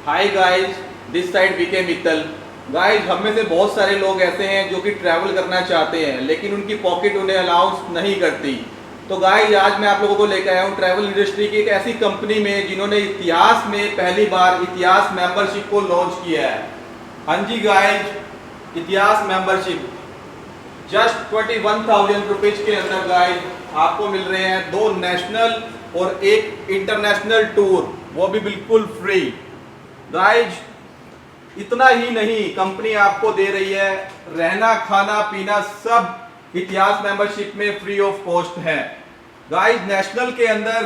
Hi guys, this side VK Mittal. Guys, हम में से बहुत सारे लोग ऐसे हैं जो कि ट्रैवल करना चाहते हैं लेकिन उनकी पॉकेट उन्हें अलाउंस नहीं करती। तो गाइस, आज मैं आप लोगों को लेकर आया हूँ ट्रैवल इंडस्ट्री की एक ऐसी कंपनी में जिन्होंने इतिहास में पहली बार इतिहास मेंबरशिप को लॉन्च किया है। हाँ जी गाइस, इतिहास मेंबरशिप जस्ट 21,000 रुपीज के अंदर गाइस आपको मिल रहे हैं 2 नेशनल और एक इंटरनेशनल टूर, वो भी बिल्कुल फ्री। गाइज, इतना ही नहीं, कंपनी आपको दे रही है रहना खाना पीना सब इतिहास मेंबरशिप में फ्री ऑफ कॉस्ट है। गाइज, नेशनल के अंदर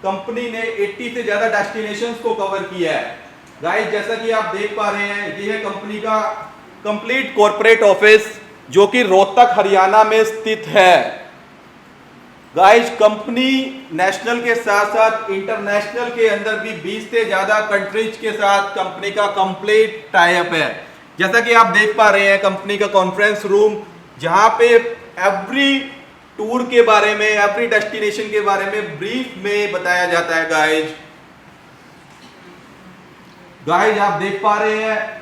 कंपनी ने 80 से ज्यादा डेस्टिनेशंस को कवर किया है। गाइज, जैसा कि आप देख पा रहे हैं, ये है कंपनी का कंप्लीट कॉर्पोरेट ऑफिस जो कि रोहतक हरियाणा में स्थित है। गाइज, कंपनी नेशनल के साथ साथ इंटरनेशनल के अंदर भी 20 से ज्यादा कंट्रीज के साथ कंपनी का कंप्लीट टाई अप है। जैसा कि आप देख पा रहे हैं, कंपनी का कॉन्फ्रेंस रूम जहां पे एवरी टूर के बारे में, एवरी डेस्टिनेशन के बारे में ब्रीफ में बताया जाता है। गाइज आप देख पा रहे हैं,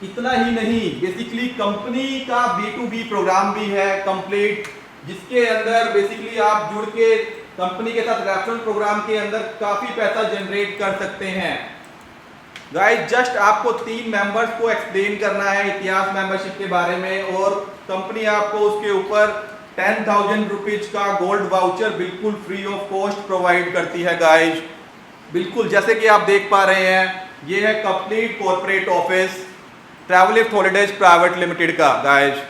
इतना ही नहीं, बेसिकली कंपनी का B2B प्रोग्राम भी है कंप्लीट, जिसके अंदर बेसिकली आप जुड़ के कंपनी के साथ रेफरल प्रोग्राम के अंदर काफी पैसा जनरेट कर सकते हैं। गाइस, जस्ट आपको 3 मेंबर्स को एक्सप्लेन करना है इतिहास मेंबरशिप के बारे में और कंपनी आपको उसके ऊपर 10,000 रुपीज का गोल्ड वाउचर बिल्कुल फ्री ऑफ कॉस्ट प्रोवाइड करती है। गाइस, बिल्कुल जैसे कि आप देख पा रहे हैं, ये है complete corporate office Travelist holidays private limited का। Guys,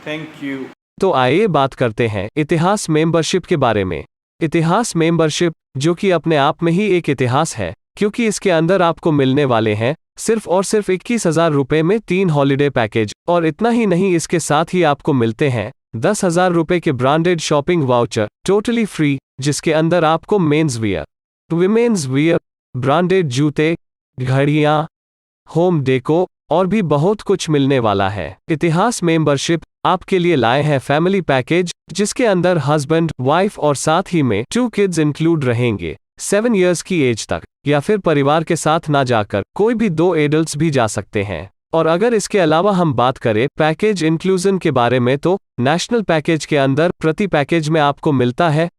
thank you. तो आइए बात करते हैं इतिहास मेंबरशिप के बारे में। इतिहास मेंबरशिप, जो कि अपने आप में ही एक इतिहास है, क्योंकि इसके अंदर आपको मिलने वाले हैं सिर्फ और सिर्फ 21,000 रुपए में 3 हॉलिडे पैकेज। और इतना ही नहीं, इसके साथ ही आपको मिलते हैं 10,000 रुपए के branded shopping voucher totally free, जिसके अंदर आपको men's wear, women's wear, branded जूते, घड़ियां, होम डेको और भी बहुत कुछ मिलने वाला है। इतिहास मेंबरशिप आपके लिए लाए हैं फैमिली पैकेज, जिसके अंदर हस्बैंड, वाइफ और साथ ही में 2 किड्स इंक्लूड रहेंगे 7 इयर्स की एज तक, या फिर परिवार के साथ ना जाकर कोई भी 2 एडल्ट्स भी जा सकते हैं। और अगर इसके अलावा हम बात करें पैकेज इंक्लूजन के बारे में, तो नेशनल पैकेज के अंदर प्रति पैकेज में आपको मिलता है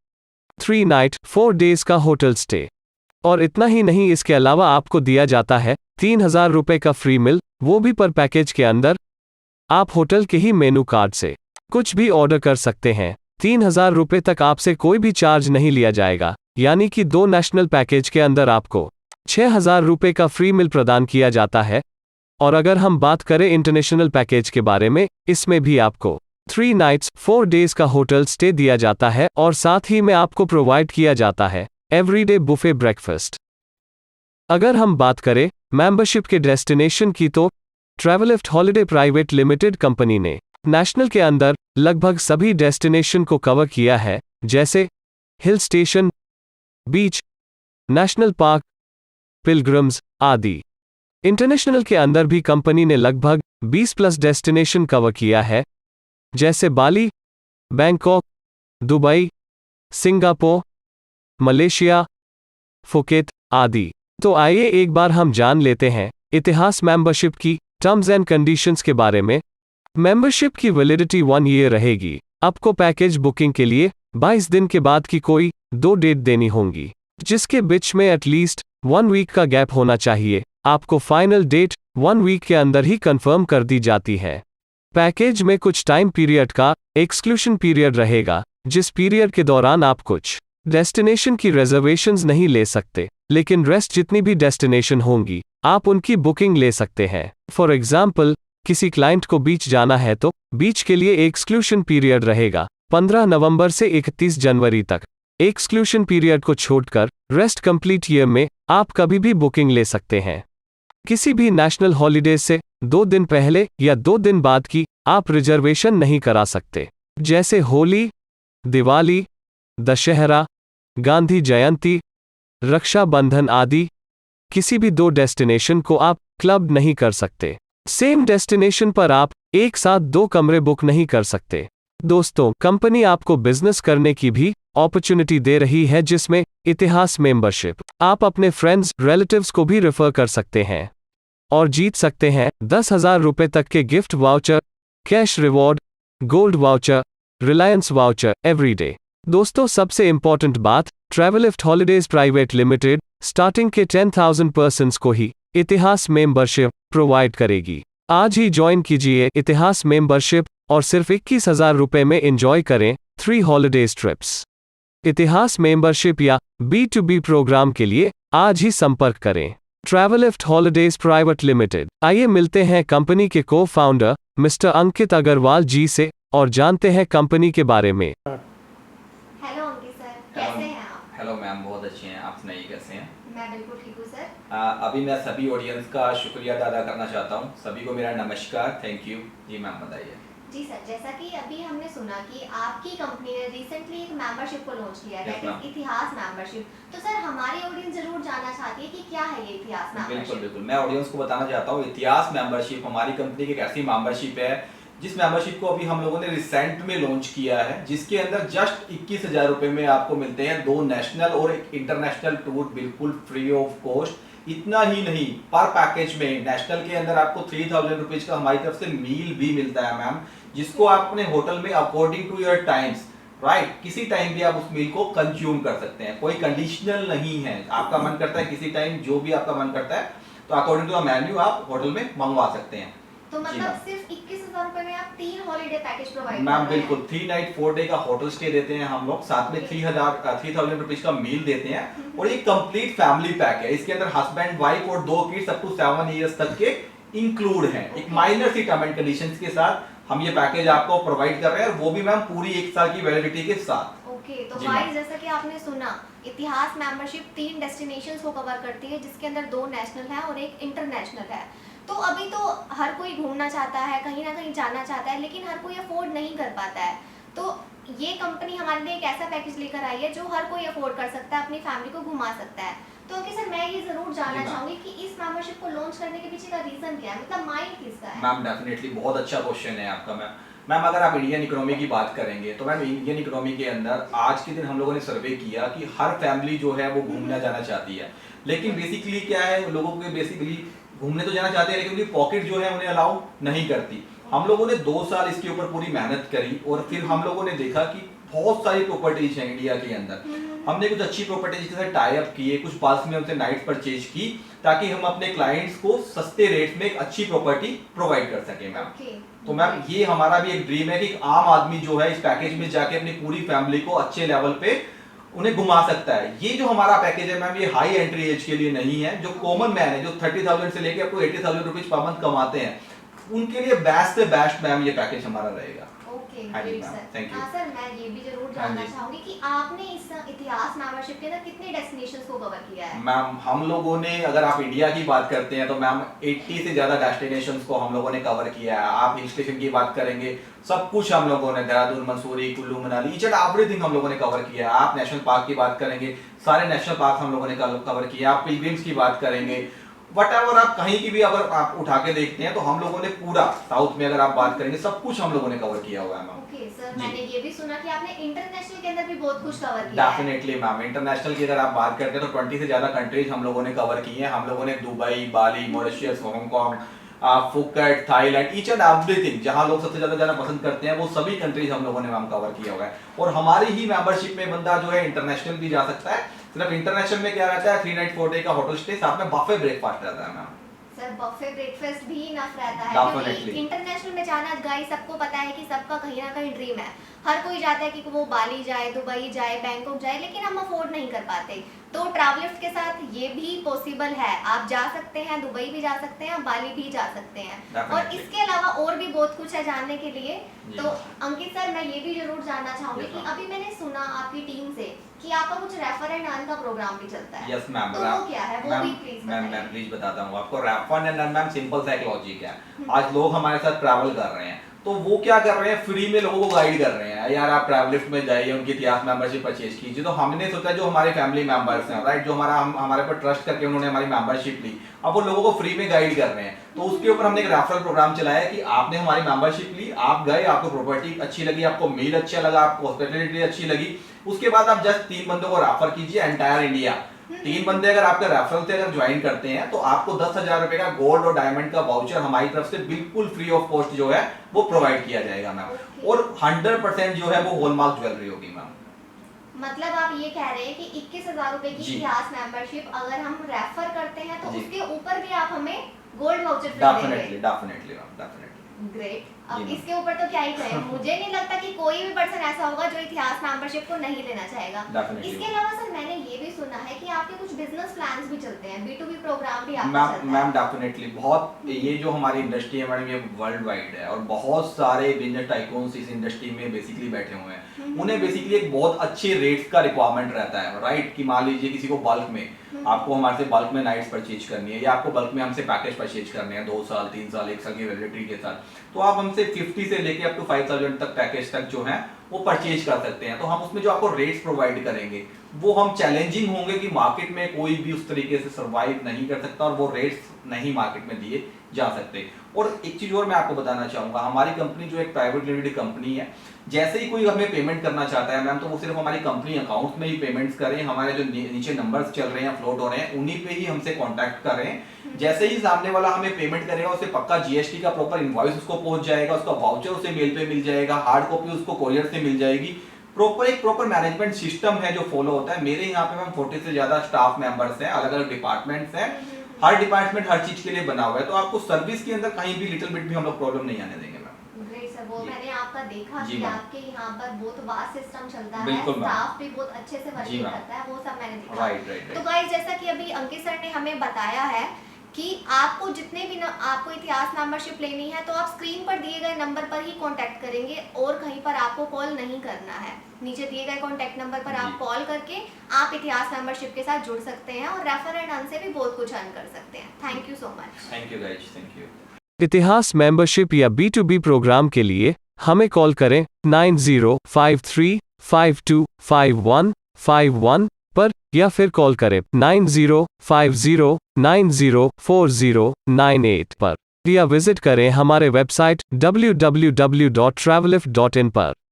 3 नाइट 4 डेज का होटल स्टे। और इतना ही नहीं, इसके अलावा आपको दिया जाता है 3,000 रुपए का फ्री मिल, वो भी पर पैकेज के अंदर। आप होटल के ही मेनू कार्ड से कुछ भी ऑर्डर कर सकते हैं। 3,000 रुपए तक आपसे कोई भी चार्ज नहीं लिया जाएगा, यानी कि 2 नेशनल पैकेज के अंदर आपको 6,000 रुपए का फ्री मिल प्रदान किया जाता है। और अगर हम बात करें इंटरनेशनल पैकेज के बारे में, इसमें भी आपको 3 नाइट्स 4 डेज का होटल स्टे दिया जाता है और साथ ही में आपको प्रोवाइड किया जाता है एवरीडे बुफे ब्रेकफास्ट। अगर हम बात करें मेंबरशिप के डेस्टिनेशन की, तो ट्रैवलिस्ट हॉलिडे प्राइवेट लिमिटेड कंपनी ने नेशनल के अंदर लगभग सभी डेस्टिनेशन को कवर किया है, जैसे हिल स्टेशन, बीच, नेशनल पार्क, पिलग्रिम्स आदि। इंटरनेशनल के अंदर भी कंपनी ने लगभग 20+ डेस्टिनेशन कवर किया है, जैसे Bali, Bangkok, Dubai, Singapore, Malaysia, Phuket आदि। तो आइए एक बार हम जान लेते हैं इतिहास मेंबरशिप की टर्म्स एंड कंडीशंस के बारे में। मेंबरशिप की वैलिडिटी 1 ईयर रहेगी। आपको पैकेज बुकिंग के लिए 22 दिन के बाद की कोई 2 डेट देनी होंगी, जिसके बीच में एटलीस्ट 1 वीक का गैप होना चाहिए। आपको फाइनल डेट 1 वीक के अंदर ही कंफर्म कर दी जाती है। पैकेज में कुछ टाइम पीरियड का एक्सक्लूशन पीरियड रहेगा, जिस पीरियड के दौरान आप कुछ डेस्टिनेशन की रिजर्वेशंस नहीं ले सकते, लेकिन रेस्ट जितनी भी डेस्टिनेशन होंगी आप उनकी बुकिंग ले सकते हैं। फॉर एग्जाम्पल, किसी क्लाइंट को बीच जाना है तो बीच के लिए एक्सक्लूशन पीरियड रहेगा 15 नवंबर से 31 जनवरी तक। एक्सक्लूशन पीरियड को छोड़कर रेस्ट कंप्लीट ईयर में आप कभी भी बुकिंग ले सकते हैं। किसी भी नेशनल हॉलीडेज से 2 दिन पहले या 2 दिन बाद की आप रिजर्वेशन नहीं करा सकते, जैसे होली, दिवाली, दशहरा, गांधी जयंती, रक्षाबंधन आदि। किसी भी 2 डेस्टिनेशन को आप क्लब नहीं कर सकते। सेम डेस्टिनेशन पर आप एक साथ 2 कमरे बुक नहीं कर सकते। दोस्तों, कंपनी आपको बिजनेस करने की भी अपॉर्चुनिटी दे रही है, जिसमें इतिहास मेंबरशिप। आप अपने फ्रेंड्स, रिलेटिव्स को भी रेफर कर सकते हैं और जीत सकते हैं 10,000 रुपए तक के gift voucher, cash reward, gold voucher, Reliance voucher every day. दोस्तों, सबसे इंपॉर्टेंट बात, ट्रैवलिफ्ट हॉलीडेज प्राइवेट लिमिटेड स्टार्टिंग के 10,000 पर्सन्स को ही इतिहास मेंबरशिप प्रोवाइड करेगी। आज ही ज्वाइन कीजिए इतिहास मेंबरशिप और सिर्फ 21,000 रुपए में एंजॉय करें 3 हॉलीडेज ट्रिप्स। इतिहास मेंबरशिप या B2B प्रोग्राम के लिए आज ही संपर्क करें ट्रैवलिफ्ट हॉलीडेज प्राइवेट लिमिटेड। आइए मिलते हैं कंपनी के को फाउंडर मिस्टर अंकित अग्रवाल जी से और जानते हैं कंपनी के बारे में। हेलो अंकित सर, कैसे हैं आप? हेलो मैम, बहुत अच्छे हैं। आप सुनाइए कैसे हैं? मैं बिल्कुल ठीक हूँ सर। अभी मैं सभी ऑडियंस का शुक्रिया अदा करना चाहता हूँ। सभी को मेरा नमस्कार, थैंक यू। जी मैम बताइए। जी सर, जैसा कि अभी हमने सुना कि आपकी कंपनी ने रिसेंटली एक मेंबरशिप को लॉन्च किया है, Yes, ma'am. इतिहास मेंबरशिप। तो सर, हमारी ऑडियंस जरूर जानना चाहती है कि क्या है ये इतिहास बिल्कुल मेंबरशिप। बिल्कुल, मैं ऑडियंस को बताना चाहता हूँ, इतिहास मेंबरशिप हमारी कंपनी की एक ऐसी मेंबरशिप है जिस मेंबरशिप को अभी हम लोगों ने रिसेंट में लॉन्च किया है, जिसके अंदर जस्ट 21,000 रुपए में आपको मिलते हैं 2 नेशनल और एक इंटरनेशनल टूर बिल्कुल फ्री ऑफ कॉस्ट। इतना ही नहीं, पर पैकेज में नेशनल के अंदर आपको 3,000 रुपीज का हमारी तरफ से मील भी मिलता है मैम, जिसको आप अपने होटल में according to your times, right, किसी टाइम भी आप उस मील को कंज्यूम कर सकते हैं। कोई कंडीशनल नहीं है, आपका मन करता है किसी टाइम जो भी आपका मन करता है तो अकॉर्डिंग टू द मेन्यू आप होटल में मंगवा सकते हैं। तो मतलब सिर्फ 21,000 रुपए में आप 3 हॉलीडे पैकेज प्रोवाइड मैम बिल्कुल, 3 नाइट 4 डे का होटल स्टे देते हैं हम लोग, साथ में 3,000 रुपीज का मील देते हैं और ये कंप्लीट फैमिली पैक है। इसके अंदर हस्बैंड वाइफ और 2 किड्स अप टू 7 इयर्स तक के इंक्लूड हैं। एक माइनर सी टर्म एंड कंडीशंस के साथ हम ये पैकेज आपको प्रोवाइड कर रहे हैं और वो भी मैम पूरी 1 साल की वैलिडिटी के साथ। ओके, तो जी गाइस मैम। जैसा कि आपने सुना, इतिहास मेंबरशिप 3 डेस्टिनेशंस को कवर करती है, जिसके अंदर 2 नेशनल है और एक इंटरनेशनल है। तो अभी तो हर कोई घूमना चाहता है, कहीं ना कहीं जाना चाहता है, लेकिन हर कोई अफोर्ड नहीं कर पाता है। तो ये कंपनी हमारे लिए एक ऐसा पैकेज लेकर आई है जो हर कोई अफोर्ड कर सकता है, अपनी फैमिली को घुमा सकता है। तो ओके सर, मैं ये जरूर जानना जी मैम। चाहूंगी कि इस मेंबरशिप को लॉन्च करने के पीछे का रीजन क्या है, मतलब माइंड किसका है? मैम डेफिनेटली बहुत अच्छा क्वेश्चन है आपका मैम। मैम अगर आप इंडियन इकोनॉमी की बात करेंगे तो मैम इंडियन इकोनॉमी के अंदर आज के दिन हम लोगों ने सर्वे किया कि हर फैमिली जो है वो घूमना जाना चाहती है, लेकिन बेसिकली क्या है, लोगों को बेसिकली घूमने तो जाना चाहते हैं लेकिन उनकी पॉकेट जो है उन्हें अलाउ नहीं करती। हम लोगों ने 2 साल इसके ऊपर पूरी मेहनत करी और फिर हम लोगों ने देखा कि बहुत सारी प्रॉपर्टीज हैं इंडिया के अंदर। हमने कुछ अच्छी प्रॉपर्टीज के साथ टाई अप किए, कुछ पास में हमसे नाइट परचेज की ताकि हम अपने क्लाइंट्स को सस्ते रेट में एक अच्छी प्रॉपर्टी प्रोवाइड कर सकें मैम। तो मैम ये हमारा भी एक ड्रीम है कि एक आम आदमी जो है इस पैकेज में जाके अपनी पूरी फैमिली को अच्छे लेवल पे उन्हें घुमा सकता है। ये जो हमारा पैकेज है मैम, ये हाई एंट्री एज के लिए नहीं है। जो कॉमन मैन है, जो 30,000 से लेके आपको 80,000 रुपीज पर मंथ कमाते हैं, उनके लिए बेस्ट से बेस्ट मैम ये पैकेज हमारा रहेगा। ओके, हाँ जी great ma'am, sir. Thank you. हाँ सर, मैं ये भी जरूर हाँ जानना जी। चाहूंगी कि आपने इस इतिहास मेंबरशिप के अंदर कितने डेस्टिनेशंस को कवर किया है? मैम हम लोगों ने, अगर आप इंडिया की बात करते हैं तो मैम 80 से ज्यादा डेस्टिनेशंस को हम लोगों ने कवर किया है। आप हिल स्टेशन की बात करेंगे, सब कुछ हम लोगों ने, Dehradun, Mussoorie, Kullu Manali, each and everything हम लोगों ने कवर किया है। आप नेशनल पार्क की बात करेंगे, सारे नेशनल पार्क हम लोगों ने कवर किया। आप पिलग्रिम्स की बात करेंगे, वटएवर आप कहीं की भी अगर आप उठा के देखते हैं तो हम लोगों ने पूरा साउथ में अगर आप बात करेंगे सब कुछ हम लोगों ने कवर किया हुआ है मैम। ओके सर, जी। मैंने ये भी सुना कि आपने इंटरनेशनल के अंदर भी बहुत कुछ कवर किया है। डेफिनेटली मैम, इंटरनेशनल की अगर आप बात करते हैं तो 20 से ज्यादा कंट्रीज हम लोगों ने कवर की हैं। हम लोगों ने Dubai, Bali, Mauritius, Hong Kong, Phuket, Thailand, each and everything, जहां लोग सबसे ज्यादा जाना पसंद करते हैं वो सभी कंट्रीज हम लोगों ने मैम कवर किया हुआ है। और हमारी ही मेंबरशिप में बंदा जो है इंटरनेशनल भी जा सकता है। सिर्फ इंटरनेशनल में क्या रहता है, 3 नाइट 4 डे का होटल स्टे, साथ में बफे ब्रेकफास्ट रहता है मैम। सर, बफे ब्रेकफास्ट भी इनफ रहता है, Definitely. क्योंकि इंटरनेशनल में जाना गाइस सबको पता है कि सबका कहीं ना कहीं ड्रीम है। हर कोई चाहता है कि वो बाली जाए, दुबई जाए, बैंकॉक जाए, लेकिन हम अफोर्ड नहीं कर पाते। तो ट्रैवलिफ्ट के साथ ये भी पॉसिबल है, आप जा सकते हैं, दुबई भी जा सकते हैं, बाली भी जा सकते हैं। और Definitely. इसके अलावा और भी बहुत कुछ है जानने के लिए। जी। तो अंकित सर, मैं ये भी जरूर जानना चाहूंगी Yes, कि ma'am. अभी मैंने सुना आपकी टीम से कि आपका कुछ रेफर एंड अर्न का प्रोग्राम भी चलता है। Yes ma'am. तो वो क्या है, वो भी प्लीज मैं बताइए। प्लीज बताता हूँ आपको। Rap fun and ma'am simple psychology क्या है। आज लोग हमारे साथ ट्रैवल कर रहे हैं तो वो क्या कर रहे हैं, फ्री में लोगों को गाइड कर रहे हैं, यार आप ट्रैवलिफ्ट में जाइए, उनकी इतिहास मेंबरशिप परचेज कीजिए। तो हमने सोचा जो हमारे फैमिली मेंबर्स हैं, राइट, जो हमारे पर ट्रस्ट करके उन्होंने हमारी मेंबरशिप ली, अब वो लोगों को फ्री में गाइड कर रहे हैं। तो उसके ऊपर हमने एक रेफरल प्रोग्राम चलाया कि आपने हमारी मेंबरशिप ली, आप गए, आपको प्रॉपर्टी अच्छी लगी, आपको मील अच्छा लगा, आपको हॉस्पिटलिटी अच्छी लगी, उसके बाद आप जस्ट 3 बंदों को रेफर कीजिए एंटायर इंडिया। 3 बंदे अगर आपके रेफरल से अगर ज्वाइन करते हैं तो आपको 10,000 रुपए का गोल्ड और डायमंड का वाउचर हमारी तरफ से बिल्कुल फ्री ऑफ कॉस्ट जो है वो प्रोवाइड किया जाएगा मैम। और 100% जो है वो हॉलमार्क ज्वेलरी होगी मैम। मतलब आप ये कह रहे हैं कि 21,000 रुपए की इतिहास मेंबरशिप अगर हम रेफर करते हैं तो उसके ऊपर भी आप हमें गोल्ड वाउचर फ्री देंगे। Definitely ma'am, definitely. ग्रेट। अब इसके ऊपर तो क्या ही कहें, मुझे नहीं लगता कि कोई भी पर्सन ऐसा होगा जो इतिहास मेंबरशिप को नहीं लेना चाहेगा। इसके अलावा सर मैंने ये भी सुना है कि आपके कुछ बिजनेस प्लान्स भी चलते हैं, B2B प्रोग्राम भी आपका चलता है। मैम डेफिनेटली, बहुत, ये जो हमारी इंडस्ट्री है मैडम ये वर्ल्ड वाइड है और बहुत सारे बिजनेस टाइकून्स इस इंडस्ट्री में बेसिकली बैठे हुए हैं। उन्हें बेसिकली एक बहुत अच्छे रेट्स का रिक्वायरमेंट रहता है, राइट, कि मान लीजिए किसी को बल्क में आपको हमारे से बल्क में नाइट्स परचेज करनी है या आपको बल्क में हमसे पैकेज परचेज करने हैं 2 साल 3 साल 1 साल की वैलिडिटी के साथ, तो आप हमसे 50 से लेके अप टू 5,000 तक पैकेज तक जो है वो परचेज कर सकते हैं। तो हम उसमें जो आपको रेट्स प्रोवाइड करेंगे वो हम चैलेंजिंग होंगे कि मार्केट में कोई भी उस तरीके से सर्वाइव नहीं कर सकता और वो रेट्स नहीं मार्केट में दिए जा सकते। और एक चीज और मैं आपको बताना चाहूंगा, हमारी कंपनी जो एक प्राइवेट लिमिटेड कंपनी है, जैसे ही कोई हमें पेमेंट करना चाहता है मैम तो वो सिर्फ हमारी कंपनी अकाउंट में ही पेमेंट्स करें, हमारे जो नीचे नंबर्स चल रहे हैं फ्लोट हो रहे हैं उन्हीं पे ही हमसे कांटेक्ट करें। जैसे ही सामने वाला हमें पेमेंट करेगा उसे पक्का जीएसटी का प्रॉपर इनवॉइस उसको पहुंच जाएगा, उसका वाउचर उसे मेल पे मिल जाएगा, हार्ड कॉपी उसको कोरियर से मिल जाएगी। प्रॉपर मैनेजमेंट सिस्टम है जो फॉलो होता है। मेरे यहाँ पे मैम 40 से ज्यादा स्टाफ मेंबर्स हैं, अलग अलग डिपार्टमेंट्स हैं, हर डिपार्टमेंट हर चीज के लिए बना हुआ है, तो आपको सर्विस के अंदर कहीं भी लिटिल बिट भी हम लोग प्रॉब्लम नहीं आने देंगे मैम। ग्रेट सर, वो मैंने आपका देखा कि आपके यहाँ पर बहुत वास्ट सिस्टम चलता है, बिल्कुल स्टाफ भी बहुत अच्छे से वर्किंग करता है, वो सब मैंने देखा। राइट। तो गाइस जैसा कि अभी अंकित सर ने हमें बताया है कि आपको जितने भी आपको इतिहास मेंबरशिप लेनी है तो आप स्क्रीन पर दिए गए नंबर पर ही कांटेक्ट करेंगे और कहीं पर आपको कॉल नहीं करना है। नीचे दिए गए कांटेक्ट नंबर पर आप कॉल करके आप इतिहास मेंबरशिप के साथ जुड़ सकते हैं और रेफर एंड अर्न से भी बहुत कुछ अर्न कर सकते हैं। Thank you so much. Thank you guys, thank you. इतिहास मेंबरशिप या B2B प्रोग्राम के लिए हमें कॉल करें 9053525151 पर या फिर कॉल करें 9050904098 पर या विजिट करें हमारे वेबसाइट www.travelift.in पर।